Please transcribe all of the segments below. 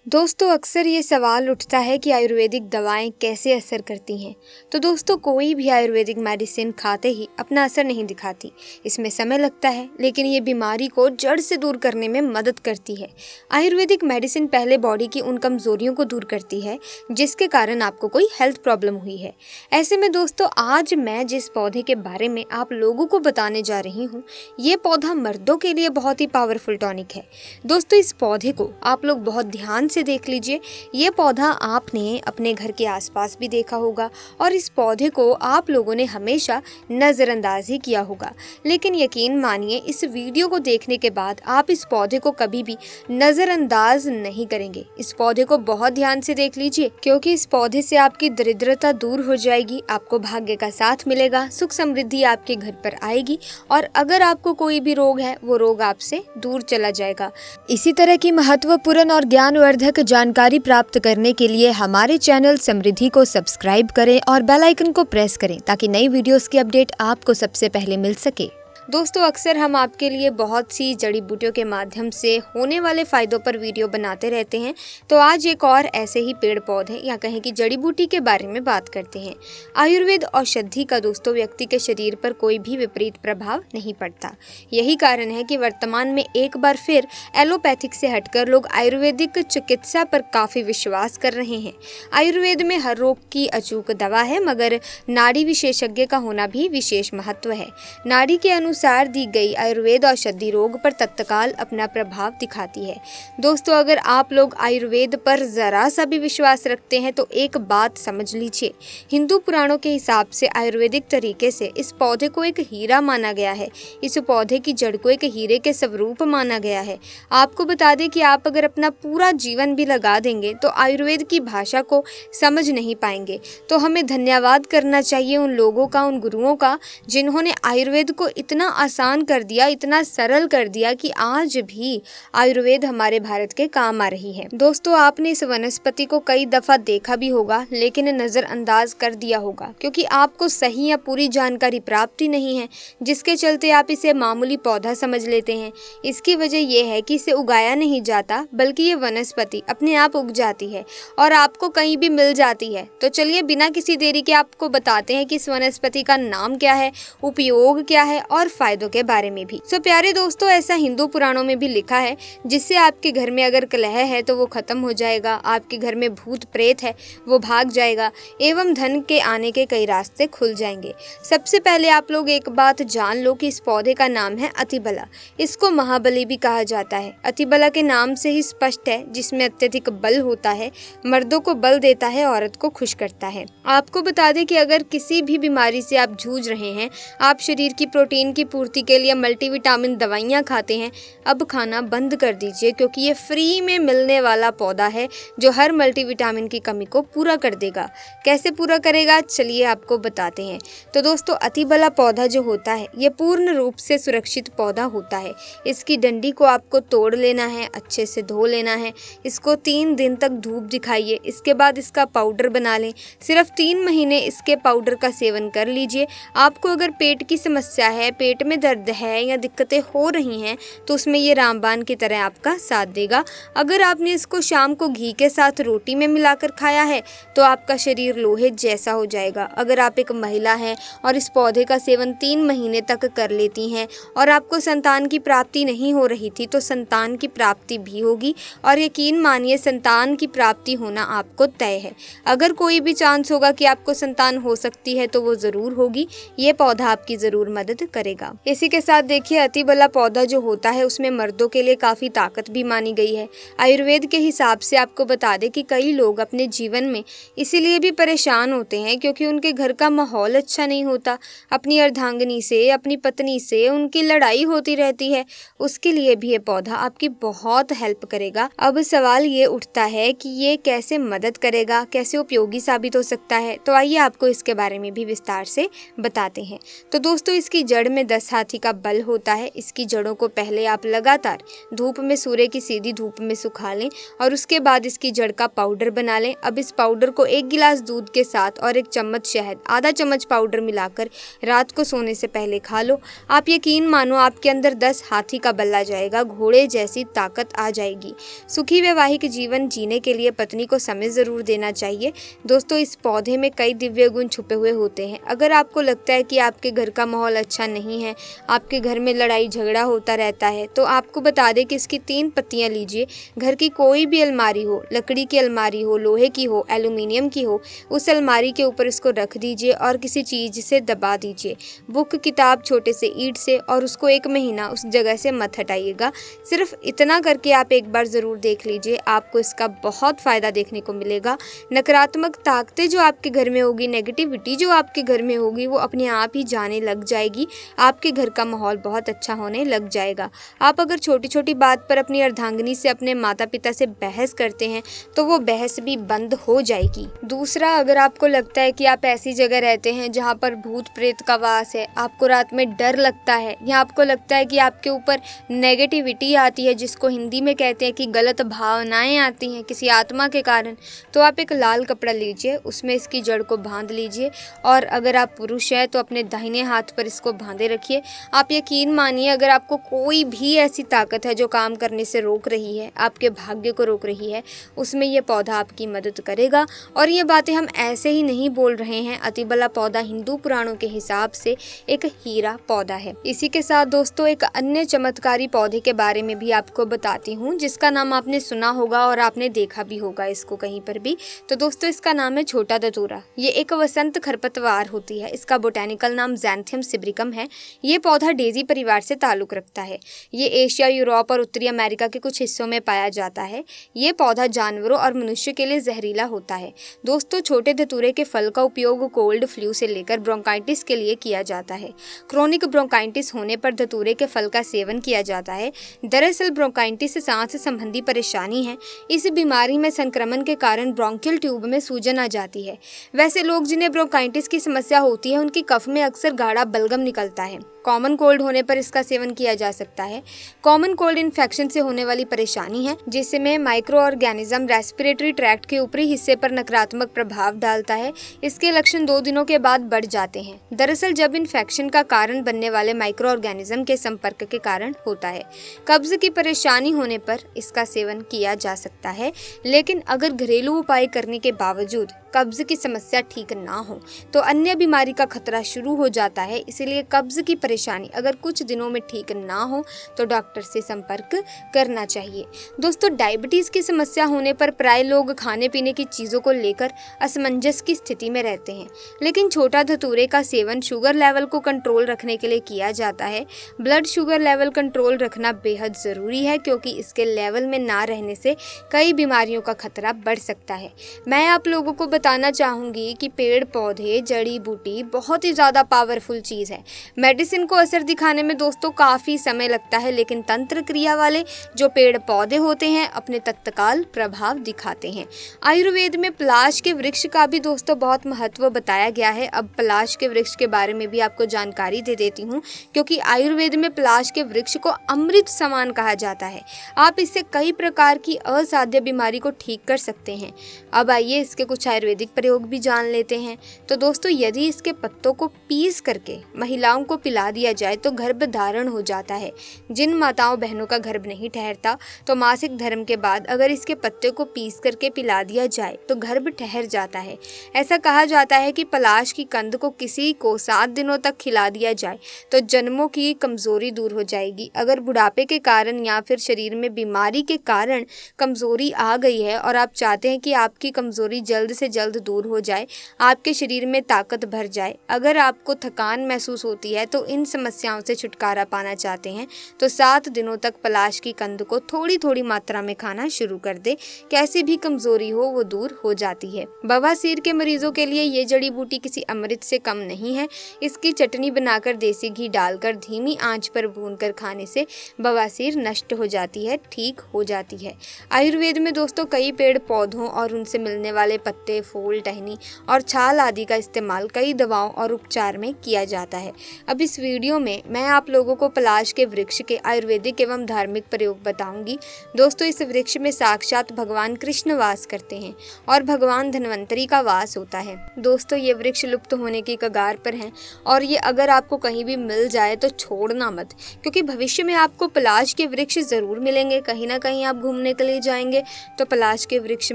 दोस्तों अक्सर ये सवाल उठता है कि आयुर्वेदिक दवाएं कैसे असर करती हैं। तो दोस्तों कोई भी आयुर्वेदिक मेडिसिन खाते ही अपना असर नहीं दिखाती। इसमें समय लगता है, लेकिन ये बीमारी को जड़ से दूर करने में मदद करती है। आयुर्वेदिक मेडिसिन पहले बॉडी की उन कमजोरियों को दूर करती है जिसके कारण आपको कोई हेल्थ प्रॉब्लम हुई है। ऐसे में दोस्तों आज मैं जिस पौधे के बारे में आप लोगों को बताने जा रही हूँ, ये पौधा मर्दों के लिए बहुत ही पावरफुल टॉनिक है। दोस्तों इस पौधे को आप लोग बहुत ध्यान से देख लीजिए। ये पौधा आपने अपने घर के आसपास भी देखा होगा और इस पौधे को आप लोगों ने हमेशा नज़रअंदाज ही किया होगा। लेकिन यकीन मानिए इस वीडियो को देखने के बाद आप इस पौधे को कभी भी नज़रअंदाज नहीं करेंगे। इस पौधे को बहुत ध्यान से देख लीजिए, क्योंकि इस पौधे से आपकी दरिद्रता दूर हो जाएगी, आपको भाग्य का साथ मिलेगा, सुख समृद्धि आपके घर पर आएगी और अगर आपको कोई भी रोग है वो रोग आपसे दूर चला जाएगा। इसी तरह की महत्वपूर्ण और ज्ञानवर्धक जानकारी प्राप्त करने के लिए हमारे चैनल समृद्धि को सब्सक्राइब करें और बेल आइकन को प्रेस करें ताकि नई वीडियोस की अपडेट आपको सबसे पहले मिल सके। दोस्तों अक्सर हम आपके लिए बहुत सी जड़ी बूटियों के माध्यम से होने वाले फायदों पर वीडियो बनाते रहते हैं। तो आज एक और ऐसे ही पेड़ पौधे या कहें कि जड़ी बूटी के बारे में बात करते हैं। आयुर्वेद औषधि का दोस्तों व्यक्ति के शरीर पर कोई भी विपरीत प्रभाव नहीं पड़ता। यही कारण है कि वर्तमान में एक बार फिर एलोपैथिक से हटकर लोग आयुर्वेदिक चिकित्सा पर काफ़ी विश्वास कर रहे हैं। आयुर्वेद में हर रोग की अचूक दवा है, मगर नाड़ी विशेषज्ञ का होना भी विशेष महत्व है। नाड़ी के अनुसार दी गई आयुर्वेद औषधि रोग पर तत्काल अपना प्रभाव दिखाती है। दोस्तों अगर आप लोग आयुर्वेद पर जरा सा भी विश्वास रखते हैं तो एक बात समझ लीजिए, हिंदू पुराणों के हिसाब से आयुर्वेदिक तरीके से इस पौधे को एक हीरा माना गया है। इस पौधे की जड़ को एक हीरे के स्वरूप माना गया है। आपको बता दें कि आप अगर अपना पूरा जीवन भी लगा देंगे तो आयुर्वेद की भाषा को समझ नहीं पाएंगे। तो हमें धन्यवाद करना चाहिए उन लोगों का, उन गुरुओं का, जिन्होंने आयुर्वेद को इतना आसान कर दिया, इतना सरल कर दिया कि आज भी आयुर्वेद हमारे भारत के काम आ रही है। दोस्तों आपने इस वनस्पति को कई दफा देखा भी होगा, लेकिन नज़रअंदाज कर दिया होगा क्योंकि आपको सही या पूरी जानकारी प्राप्त ही नहीं है, जिसके चलते आप इसे मामूली पौधा समझ लेते हैं। इसकी वजह यह है कि इसे उगाया नहीं जाता, बल्कि ये वनस्पति अपने आप उग जाती है और आपको कहीं भी मिल जाती है। तो चलिए बिना किसी देरी के आपको बताते हैं कि इस वनस्पति का नाम क्या है, उपयोग क्या है और फायदों के बारे में भी। सो प्यारे दोस्तों ऐसा हिंदू पुराणों में भी लिखा है, जिससे आपके घर में अगर कलह है तो वो खत्म हो जाएगा, आपके घर में भूत प्रेत है वो भाग जाएगा एवं धन के आने के कई रास्ते खुल जाएंगे। सबसे पहले आप लोग एक बात जान लो कि इस पौधे का नाम है अतिबला। इसको महाबली भी कहा जाता है। अतिबला के नाम से ही स्पष्ट है, जिसमें अत्यधिक बल होता है, मर्दों को बल देता है, औरत को खुश करता है। आपको बता दें कि अगर किसी भी बीमारी से आप जूझ रहे हैं, आप शरीर की प्रोटीन की पूर्ति के लिए मल्टीविटामिन दवाइयाँ खाते हैं, अब खाना बंद कर दीजिए, क्योंकि ये फ्री में मिलने वाला पौधा है जो हर मल्टीविटामिन की कमी को पूरा कर देगा। कैसे पूरा करेगा चलिए आपको बताते हैं। तो दोस्तों अतिबला पौधा जो होता है ये पूर्ण रूप से सुरक्षित पौधा होता है। इसकी डंडी को आपको तोड़ लेना है, अच्छे से धो लेना है, इसको 3 दिन तक धूप दिखाइए, इसके बाद इसका पाउडर बना लें। सिर्फ 3 महीने इसके पाउडर का सेवन कर लीजिए। आपको अगर पेट की समस्या है, पेट में दर्द है या दिक्कतें हो रही हैं, तो उसमें ये रामबाण की तरह आपका साथ देगा। अगर आपने इसको शाम को घी के साथ रोटी में मिलाकर खाया है तो आपका शरीर लोहे जैसा हो जाएगा। अगर आप एक महिला हैं और इस पौधे का सेवन 3 महीने तक कर लेती हैं और आपको संतान की प्राप्ति नहीं हो रही थी तो संतान की प्राप्ति भी होगी, और यकीन मानिए संतान की प्राप्ति होना आपको तय है। अगर कोई भी चांस होगा कि आपको संतान हो सकती है तो वो ज़रूर होगी। ये पौधा आपकी ज़रूर मदद करेगा। इसी के साथ देखिए अतिबला पौधा जो होता है उसमें मर्दों के लिए काफ़ी ताकत भी मानी गई है। आयुर्वेद के हिसाब से आपको बता दें कि कई लोग अपने जीवन में इसीलिए भी परेशान होते हैं क्योंकि उनके घर का माहौल अच्छा नहीं होता। अपनी अर्धांगिनी से, अपनी पत्नी से उनकी लड़ाई होती रहती है। उसके लिए भी ये पौधा आपकी बहुत हेल्प करेगा। अब सवाल ये उठता है कि ये कैसे मदद करेगा, कैसे उपयोगी साबित हो सकता है। तो आइए आपको इसके बारे में भी विस्तार से बताते हैं। तो दोस्तों इसकी जड़ में में 10 हाथी का बल होता है। इसकी जड़ों को पहले आप लगातार धूप में, सूर्य की सीधी धूप में सुखा लें और उसके बाद इसकी जड़ का पाउडर बना लें। अब इस पाउडर को 1 गिलास दूध के साथ और 1 चम्मच शहद, आधा चम्मच पाउडर मिलाकर रात को सोने से पहले खा लो। आप यकीन मानो आपके अंदर 10 हाथी का बल आ जाएगा, घोड़े जैसी ताकत आ जाएगी। सुखी वैवाहिक जीवन जीने के लिए पत्नी को समय ज़रूर देना चाहिए। दोस्तों, इस पौधे में कई दिव्य गुण छुपे हुए होते हैं। अगर आपको लगता है कि आपके घर का माहौल अच्छा नहीं है, आपके घर में लड़ाई झगड़ा होता रहता है, तो आपको बता दें कि इसकी 3 पत्तियां लीजिए। घर की कोई भी अलमारी हो, लकड़ी की अलमारी हो, लोहे की हो, एल्यूमिनियम की हो, उस अलमारी के ऊपर इसको रख दीजिए और किसी चीज़ से दबा दीजिए, बुक, किताब, छोटे से ईंट से, और उसको 1 महीना उस जगह से मत हटाइएगा। सिर्फ इतना करके आप एक बार ज़रूर देख लीजिए, आपको इसका बहुत फ़ायदा देखने को मिलेगा। नकारात्मक ताकतें जो आपके घर में होगी, नेगेटिविटी जो आपके घर में होगी, वो अपने आप ही जाने लग जाएगी। आपके घर का माहौल बहुत अच्छा होने लग जाएगा। आप अगर छोटी छोटी बात पर अपनी अर्धांगिनी से, अपने माता पिता से बहस करते हैं तो वो बहस भी बंद हो जाएगी। दूसरा, अगर आपको लगता है कि आप ऐसी जगह रहते हैं जहाँ पर भूत प्रेत का वास है, आपको रात में डर लगता है, या आपको लगता है कि आपके ऊपर नेगेटिविटी आती है, जिसको हिंदी में कहते हैं कि गलत भावनाएं आती हैं किसी आत्मा के कारण, तो आप एक लाल कपड़ा लीजिए, उसमें इसकी जड़ को बांध लीजिए और अगर आप पुरुष हैं तो अपने दाहिने हाथ पर इसको बांधे रखिए। आप यकीन मानिए, अगर आपको कोई भी ऐसी ताकत है जो काम करने से रोक रही है, आपके भाग्य को रोक रही है, उसमें यह पौधा आपकी मदद करेगा। और ये बातें हम ऐसे ही नहीं बोल रहे हैं। अतिबला पौधा हिंदू पुराणों के हिसाब से एक हीरा पौधा है। इसी के साथ दोस्तों, एक अन्य चमत्कारी पौधे के बारे में भी आपको बताती हूँ, जिसका नाम आपने सुना होगा और आपने देखा भी होगा इसको कहीं पर भी। तो दोस्तों, इसका नाम है छोटा धतूरा। ये एक वसंत खरपतवार होती है। इसका बोटेनिकल नाम ज़ैंथियम सिब्रिकम है। ये पौधा डेजी परिवार से ताल्लुक रखता है। ये एशिया, यूरोप और उत्तरी अमेरिका के कुछ हिस्सों में पाया जाता है। ये पौधा जानवरों और मनुष्य के लिए जहरीला होता है। दोस्तों, छोटे धतूरे के फल का उपयोग कोल्ड फ्लू से लेकर ब्रोंकाइटिस के लिए किया जाता है। क्रोनिक ब्रोंकाइटिस होने पर धतूरे के फल का सेवन किया जाता है। दरअसल ब्रोंकाइटिस सांस संबंधी परेशानी है। इस बीमारी में संक्रमण के कारण ब्रोंकियल ट्यूब में सूजन आ जाती है। वैसे लोग जिन्हें ब्रोंकाइटिस की समस्या होती है, उनकी कफ में अक्सर गाढ़ा बलगम निकलता है। कॉमन कोल्ड होने पर इसका सेवन किया जा सकता है। कॉमन कोल्ड इन्फेक्शन से होने वाली परेशानी है, जिसमें माइक्रो ऑर्गेनिज्म रेस्पिरेटरी ट्रैक्ट के ऊपरी हिस्से पर नकारात्मक प्रभाव डालता है। इसके लक्षण 2 दिनों के बाद बढ़ जाते हैं। दरअसल जब इन्फेक्शन का कारण बनने वाले माइक्रो ऑर्गेनिज्म के संपर्क के कारण होता है। कब्ज की परेशानी होने पर इसका सेवन किया जा सकता है, लेकिन अगर घरेलू उपाय करने के बावजूद कब्ज की समस्या ठीक ना हो तो अन्य बीमारी का खतरा शुरू हो जाता है। इसलिए कब्ज की परेशानी अगर कुछ दिनों में ठीक ना हो तो डॉक्टर से संपर्क करना चाहिए। दोस्तों, डायबिटीज़ की समस्या होने पर प्राय लोग खाने पीने की चीज़ों को लेकर असमंजस की स्थिति में रहते हैं, लेकिन छोटा धतूरे का सेवन शुगर लेवल को कंट्रोल रखने के लिए किया जाता है। ब्लड शुगर लेवल कंट्रोल रखना बेहद ज़रूरी है, क्योंकि इसके लेवल में ना रहने से कई बीमारियों का खतरा बढ़ सकता है। मैं आप लोगों को बताना चाहूँगी कि पेड़ पौधे, जड़ी बूटी बहुत ही ज़्यादा पावरफुल चीज़ है। मेडिसिन को असर दिखाने में दोस्तों काफ़ी समय लगता है, लेकिन तंत्र क्रिया वाले जो पेड़ पौधे होते हैं अपने तत्काल प्रभाव दिखाते हैं। आयुर्वेद में पलाश के वृक्ष का भी दोस्तों बहुत महत्व बताया गया है। अब पलाश के वृक्ष के बारे में भी आपको जानकारी दे देती हूँ, क्योंकि आयुर्वेद में पलाश के वृक्ष को अमृत समान कहा जाता है। आप इससे कई प्रकार की असाध्य बीमारी को ठीक कर सकते हैं। अब आइए इसके कुछ आयुर्वेदिक प्रयोग भी जान लेते हैं। तो दोस्तों, यदि इसके पत्तों को पीस करके महिलाओं को पिला दिया जाए तो गर्भ धारण हो जाता है। जिन माताओं बहनों का गर्भ नहीं ठहरता तो मासिक धर्म के बाद अगर इसके पत्ते को पीस करके पिला दिया जाए तो गर्भ ठहर जाता है। ऐसा कहा जाता है कि पलाश की कंद को किसी को 7 दिनों तक खिला दिया जाए तो जन्मों की कमजोरी दूर हो जाएगी। अगर बुढ़ापे के कारण या फिर शरीर में बीमारी के कारण कमजोरी आ गई है और आप चाहते हैं कि आपकी कमजोरी जल्द से जल्द दूर हो जाए, आपके शरीर में ताकत भर जाए, अगर आपको थकान महसूस होती है तो इन समस्याओं से छुटकारा पाना चाहते हैं तो 7 दिनों तक पलाश की कंद को थोड़ी थोड़ी मात्रा में खाना शुरू कर दे। कैसी भी कमजोरी हो वो दूर हो जाती है। बवासीर के मरीजों के लिए ये जड़ी बूटी किसी अमृत से कम नहीं है। इसकी चटनी बनाकर देसी घी डालकर धीमी आंच पर भूनकर खाने से बवासीर नष्ट हो जाती है, ठीक हो जाती है। आयुर्वेद में दोस्तों कई पेड़ पौधों और उनसे मिलने वाले पत्ते, फूल, टहनी और छाल आदि का इस्तेमाल कई दवाओं और उपचार में किया जाता है। अब इस वीडियो में मैं आप लोगों को पलाश के वृक्ष के आयुर्वेदिक एवं धार्मिक प्रयोग बताऊंगी। दोस्तों, इस वृक्ष में साक्षात भगवान कृष्ण वास करते हैं और भगवान धन्वंतरी का वास होता है। दोस्तों, ये वृक्ष लुप्त होने की कगार पर है और ये अगर आपको कहीं भी मिल जाए तो छोड़ना मत, क्योंकि भविष्य में आपको पलाश के वृक्ष ज़रूर मिलेंगे। कहीं ना कहीं आप घूमने के लिए जाएंगे तो पलाश के वृक्ष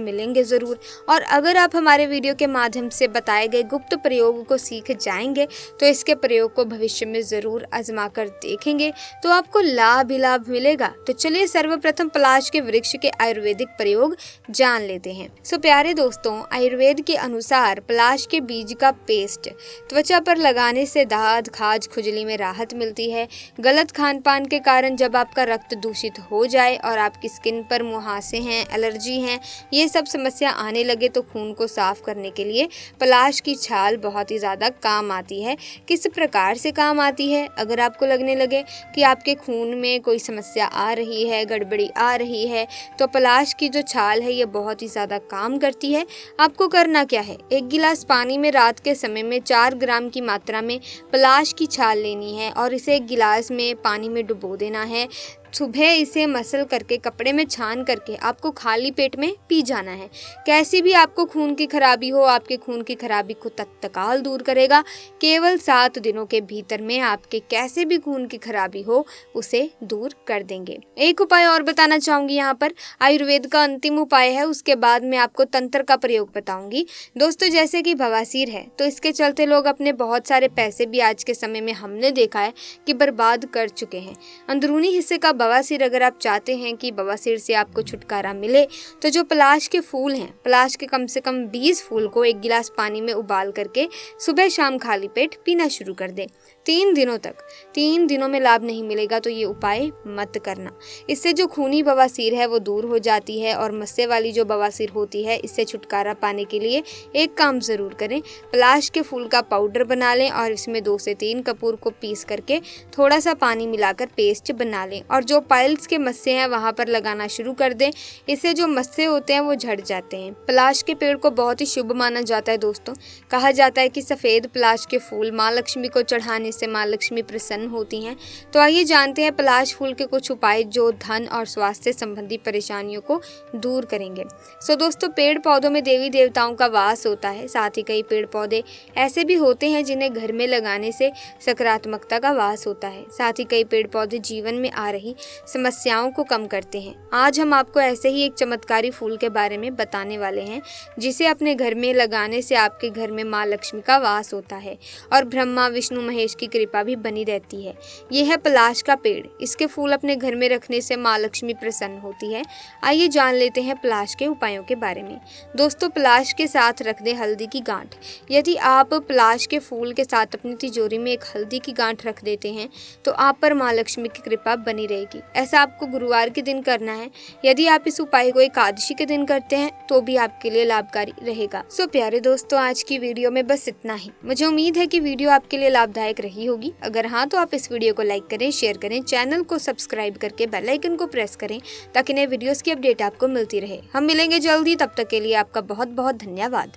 मिलेंगे ज़रूर। और अगर आप हमारे वीडियो के माध्यम से बताए गए गुप्त प्रयोग को सीख जाएंगे तो इसके प्रयोग को भविष्य में ज़रूर आजमा कर देखेंगे तो आपको लाभ ही लाभ मिलेगा। तो चलिए सर्वप्रथम पलाश के वृक्ष के आयुर्वेदिक प्रयोग जान लेते हैं। प्यारे दोस्तों, आयुर्वेद के अनुसार पलाश के बीज का पेस्ट त्वचा पर लगाने से दाद, खाज, खुजली में राहत मिलती है। गलत खान पान के कारण जब आपका रक्त दूषित हो जाए और आपकी स्किन पर मुहासे हैं, एलर्जी हैं, ये सब समस्या आने लगे तो खून को साफ करने के लिए पलाश की छाल बहुत ही ज़्यादा काम आती है। किस प्रकार से काम आती है? अगर आपको लगने लगे कि आपके खून में कोई समस्या आ रही है, गड़बड़ी आ रही है, तो पलाश की जो छाल है ये बहुत ही ज़्यादा काम करती है। आपको करना क्या है? 1 गिलास पानी में रात के समय में 4 ग्राम की मात्रा में पलाश की छाल लेनी है और इसे 1 गिलास में पानी में डुबो देना है। सुबह इसे मसल करके कपड़े में छान करके आपको खाली पेट में पी जाना है। कैसी भी आपको खून की खराबी हो, आपके खून की खराबी को तत्काल दूर करेगा। केवल 7 दिनों के भीतर में आपके कैसे भी खून की खराबी हो उसे दूर कर देंगे। एक उपाय और बताना चाहूँगी यहाँ पर, आयुर्वेद का अंतिम उपाय है, उसके बाद मैं आपको तंत्र का प्रयोग बताऊँगी। दोस्तों, जैसे कि बवासीर है तो इसके चलते लोग अपने बहुत सारे पैसे भी आज के समय में हमने देखा है कि बर्बाद कर चुके हैं। अंदरूनी हिस्से का बवासीर, अगर आप चाहते हैं कि बवासीर से आपको छुटकारा मिले तो जो पलाश के फूल हैं, पलाश के कम से कम 20 फूल को 1 गिलास पानी में उबाल करके सुबह शाम खाली पेट पीना शुरू कर दें। 3 दिनों तक, 3 दिनों में लाभ नहीं मिलेगा तो ये उपाय मत करना। इससे जो खूनी बवासीर है वो दूर हो जाती है और मस्से वाली जो बवासीर होती है इससे छुटकारा पाने के लिए एक काम ज़रूर करें, पलाश के फूल का पाउडर बना लें और इसमें 2 से 3 कपूर को पीस करके थोड़ा सा पानी मिलाकर पेस्ट बना लें और जो पाइल्स के मस्से हैं वहाँ पर लगाना शुरू कर दें। इससे जो मस्से होते हैं वो झड़ जाते हैं। पलाश के पेड़ को बहुत ही शुभ माना जाता है दोस्तों। कहा जाता है कि सफ़ेद पलाश के फूल माँ लक्ष्मी को चढ़ाने से माँ लक्ष्मी प्रसन्न होती हैं। तो आइए जानते हैं पलाश फूल के कुछ उपाय जो धन और स्वास्थ्य संबंधी परेशानियों को दूर करेंगे। दोस्तों, पेड़ पौधों में देवी देवताओं का वास होता है। साथ ही कई पेड़ पौधे ऐसे भी होते हैं जिन्हें घर में लगाने से सकारात्मकता का वास होता है। साथ ही कई पेड़ पौधे जीवन में आ रही समस्याओं को कम करते हैं। आज हम आपको ऐसे ही एक चमत्कारी फूल के बारे में बताने वाले हैं जिसे अपने घर में लगाने से आपके घर में माँ लक्ष्मी का वास होता है और ब्रह्मा विष्णु महेश की कृपा भी बनी रहती है। यह है पलाश का पेड़। इसके फूल अपने घर में रखने से माँ लक्ष्मी प्रसन्न होती है। आइए जान लेते हैं पलाश के उपायों के बारे में। दोस्तों, पलाश के साथ रख दें हल्दी की गांठ। यदि आप पलाश के फूल के साथ अपनी तिजोरी में एक हल्दी की गांठ रख देते हैं तो आप पर माँ लक्ष्मी की कृपा बनी रहेगी। ऐसा आपको गुरुवार के दिन करना है। यदि आप इस उपाय को एकादशी के दिन करते हैं तो भी आपके लिए लाभकारी रहेगा। प्यारे दोस्तों, आज की वीडियो में बस इतना ही। मुझे उम्मीद है कि वीडियो आपके लिए लाभदायक रही होगी। अगर हाँ तो आप इस वीडियो को लाइक करें, शेयर करें, चैनल को सब्सक्राइब करके बेल आइकन को प्रेस करें ताकि नए वीडियोस की अपडेट आपको मिलती रहे। हम मिलेंगे जल्दी, तब तक के लिए आपका बहुत बहुत धन्यवाद।